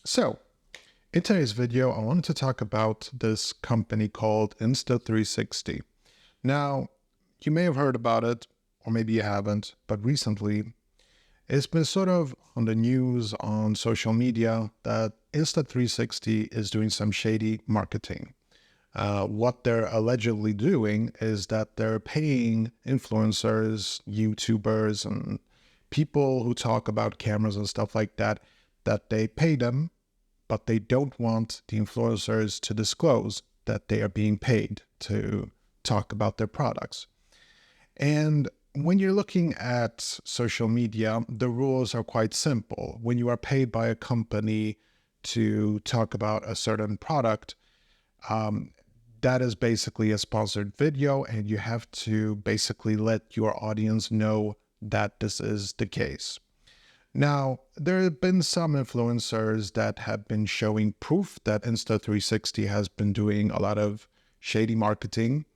So, in today's video, I wanted to talk about this company called Insta360. Now, you may have heard about it, or maybe you haven't, but recently it's been sort of on the news on social media that Insta360 is doing some shady marketing. What they're allegedly doing is that they're paying influencers, YouTubers, and people who talk about cameras and stuff like that, that they pay them, but they don't want the influencers to disclose that they are being paid to talk about their products. And when you're looking at social media, the rules are quite simple. When you are paid by a company to talk about a certain product, um, that is basically a sponsored video, and you have to basically let your audience know that this is the case. Now, there have been some influencers that have been showing proof that Insta360 has been doing a lot of shady marketing.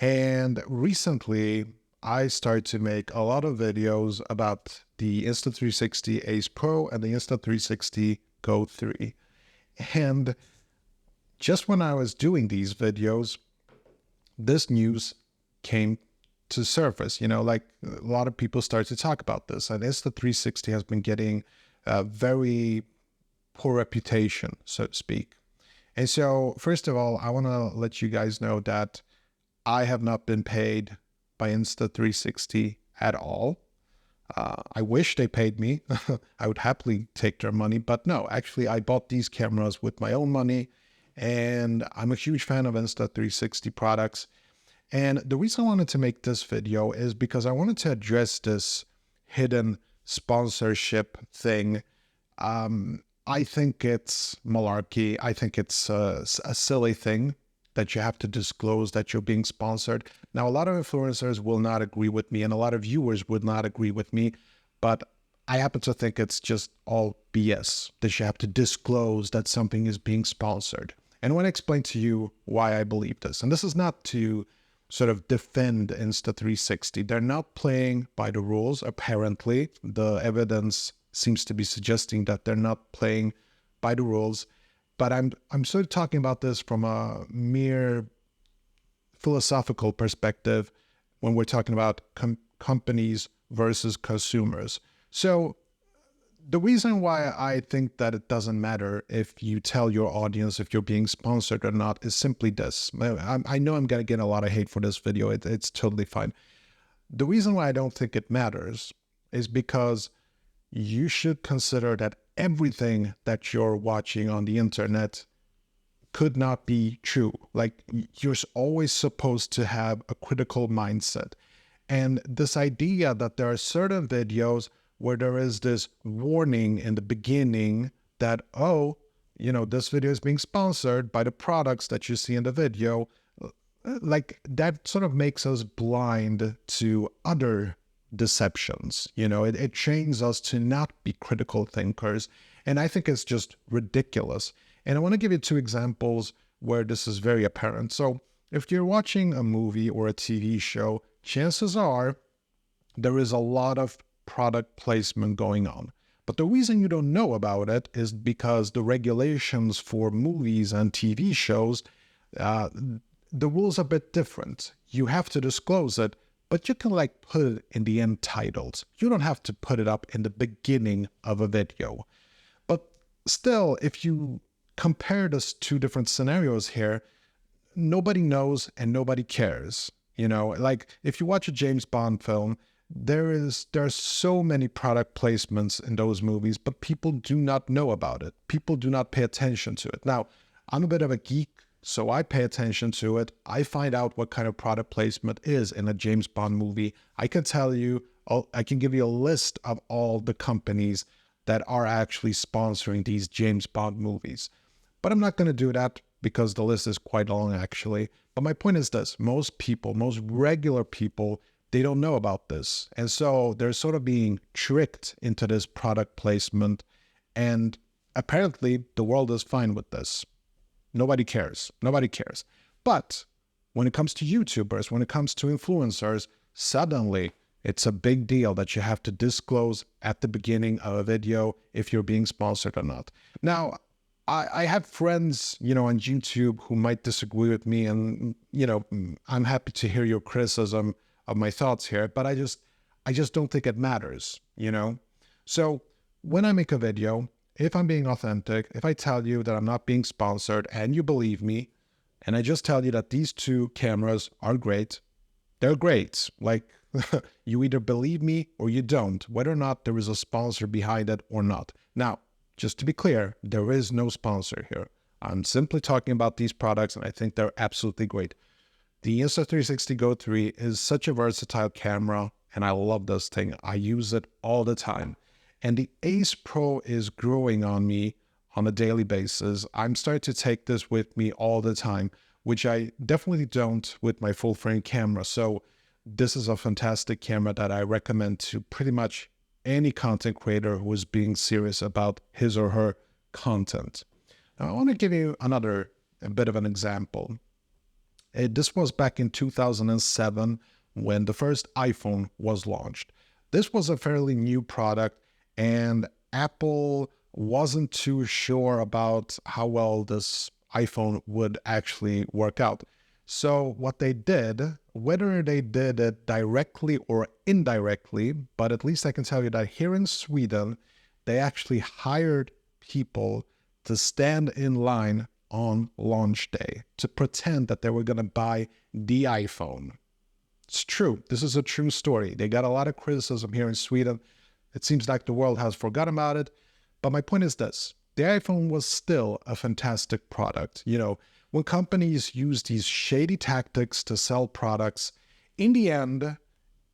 And recently, I started to make a lot of videos about the Insta360 Ace Pro and the Insta360 Go 3. And just when I was doing these videos, this news came to surface. Like a lot of people start to talk about this, and Insta360 has been getting a very poor reputation, so to speak. And so, first of all, I want to let you guys know that I have not been paid by Insta360 at all. I wish they paid me. I would happily take their money, but no, actually, I bought these cameras with my own money, and I'm a huge fan of Insta360 products. And the reason I wanted to make this video is because I wanted to address this hidden sponsorship thing. I think it's malarkey. I think it's a silly thing that you have to disclose that you're being sponsored. Now, a lot of influencers will not agree with me, and a lot of viewers would not agree with me, but I happen to think it's just all BS that you have to disclose that something is being sponsored. And I want to explain to you why I believe this. And this is not to sort of defend Insta360. They're not playing by the rules, apparently. The evidence seems to be suggesting that they're not playing by the rules. But I'm sort of talking about this from a mere philosophical perspective when we're talking about companies versus consumers. So the reason why I think that it doesn't matter if you tell your audience if you're being sponsored or not is simply this. I know I'm going to get a lot of hate for this video. It's totally fine. The reason why I don't think it matters is because you should consider that everything that you're watching on the internet could not be true. Like, you're always supposed to have a critical mindset. And this idea that there are certain videos where there is this warning in the beginning that, oh, this video is being sponsored by the products that you see in the video, like that sort of makes us blind to other deceptions. It trains us to not be critical thinkers. And I think it's just ridiculous. And I want to give you two examples where this is very apparent. So if you're watching a movie or a TV show, chances are there is a lot of product placement going on. But the reason you don't know about it is because the regulations for movies and TV shows, the rules are a bit different. You have to disclose it, but you can put it in the end titles. You don't have to put it up in the beginning of a video. But still, if you compare those two different scenarios here, nobody knows and nobody cares. Like if you watch a James Bond film, there are so many product placements in those movies, but people do not know about it. People do not pay attention to it. Now, I'm a bit of a geek, so I pay attention to it. I find out what kind of product placement is in a James Bond movie. I can tell you, I can give you a list of all the companies that are actually sponsoring these James Bond movies. But I'm not going to do that because the list is quite long, actually. But my point is this: most people, most regular people, they don't know about this. And so they're sort of being tricked into this product placement. And apparently the world is fine with this. Nobody cares. Nobody cares. But when it comes to YouTubers, when it comes to influencers, suddenly it's a big deal that you have to disclose at the beginning of a video if you're being sponsored or not. Now, I have friends, on YouTube who might disagree with me, and I'm happy to hear your criticism of my thoughts here, but I just don't think it matters. So when I make a video, if I'm being authentic, if I tell you that I'm not being sponsored and you believe me, and I just tell you that these two cameras are great, they're great. Like, you either believe me or you don't, whether or not there is a sponsor behind it or not. Now, just to be clear, there is no sponsor here. I'm simply talking about these products, and I think they're absolutely great. The Insta360 Go 3 is such a versatile camera, and I love this thing. I use it all the time. And the Ace Pro is growing on me on a daily basis. I'm starting to take this with me all the time, which I definitely don't with my full frame camera. So this is a fantastic camera that I recommend to pretty much any content creator who is being serious about his or her content. Now, I want to give you a bit of an example. This was back in 2007 when the first iPhone was launched. This was a fairly new product, and Apple wasn't too sure about how well this iPhone would actually work out. So what they did, whether they did it directly or indirectly, but at least I can tell you that here in Sweden, they actually hired people to stand in line on launch day to pretend that they were going to buy the iPhone. It's true. This is a true story. They got a lot of criticism here in Sweden. It seems like the world has forgotten about it. But my point is this. The iPhone was still a fantastic product. When companies use these shady tactics to sell products, in the end,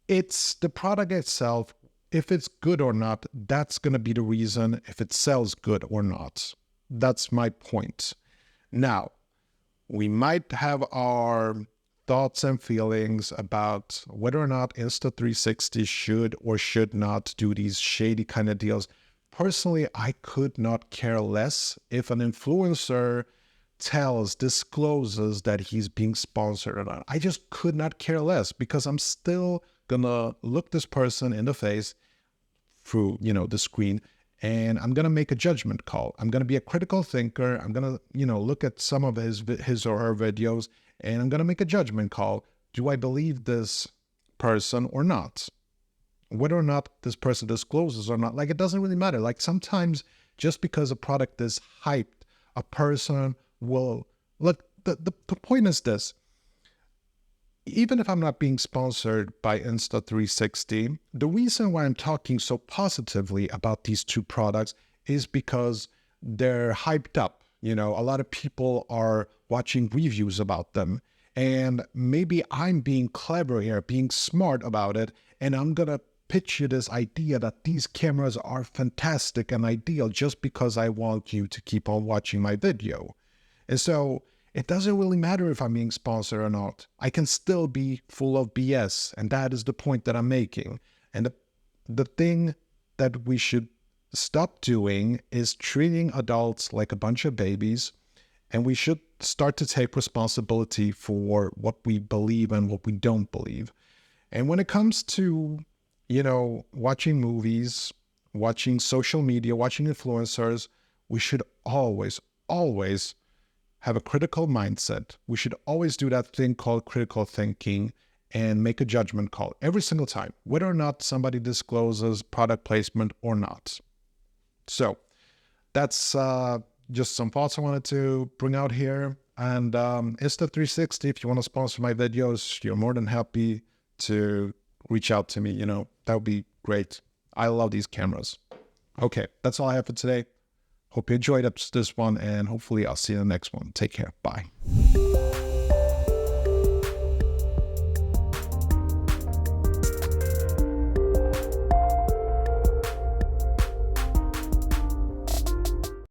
it's the product itself. If it's good or not, that's going to be the reason if it sells good or not. That's my point. Now, we might have our thoughts and feelings about whether or not Insta360 should or should not do these shady kind of deals. Personally, I could not care less if an influencer discloses that he's being sponsored or not. I just could not care less, because I'm still gonna look this person in the face through, the screen, and I'm gonna make a judgment call. I'm gonna be a critical thinker. I'm gonna, look at some of his or her videos, and I'm gonna make a judgment call. Do I believe this person or not? Whether or not this person discloses or not, like, it doesn't really matter. Like, sometimes just because a product is hyped, a person will look. The point is this: even if I'm not being sponsored by Insta360, the reason why I'm talking so positively about these two products is because they're hyped up. A lot of people are watching reviews about them, and maybe I'm being clever here, being smart about it, and I'm gonna pitch you this idea that these cameras are fantastic and ideal just because I want you to keep on watching my video. And so it doesn't really matter if I'm being sponsored or not. I can still be full of BS, and that is the point that I'm making. And the thing that we should stop doing is treating adults like a bunch of babies, and we should start to take responsibility for what we believe and what we don't believe. And when it comes to watching movies, watching social media, watching influencers, we should always have a critical mindset. We should always do that thing called critical thinking and make a judgment call every single time, whether or not somebody discloses product placement or not. So that's just some thoughts I wanted to bring out here. And Insta360, if you want to sponsor my videos, you're more than happy to reach out to me. That would be great. I love these cameras. Okay, that's all I have for today. Hope you enjoyed this one, and hopefully I'll see you in the next one. Take care. Bye.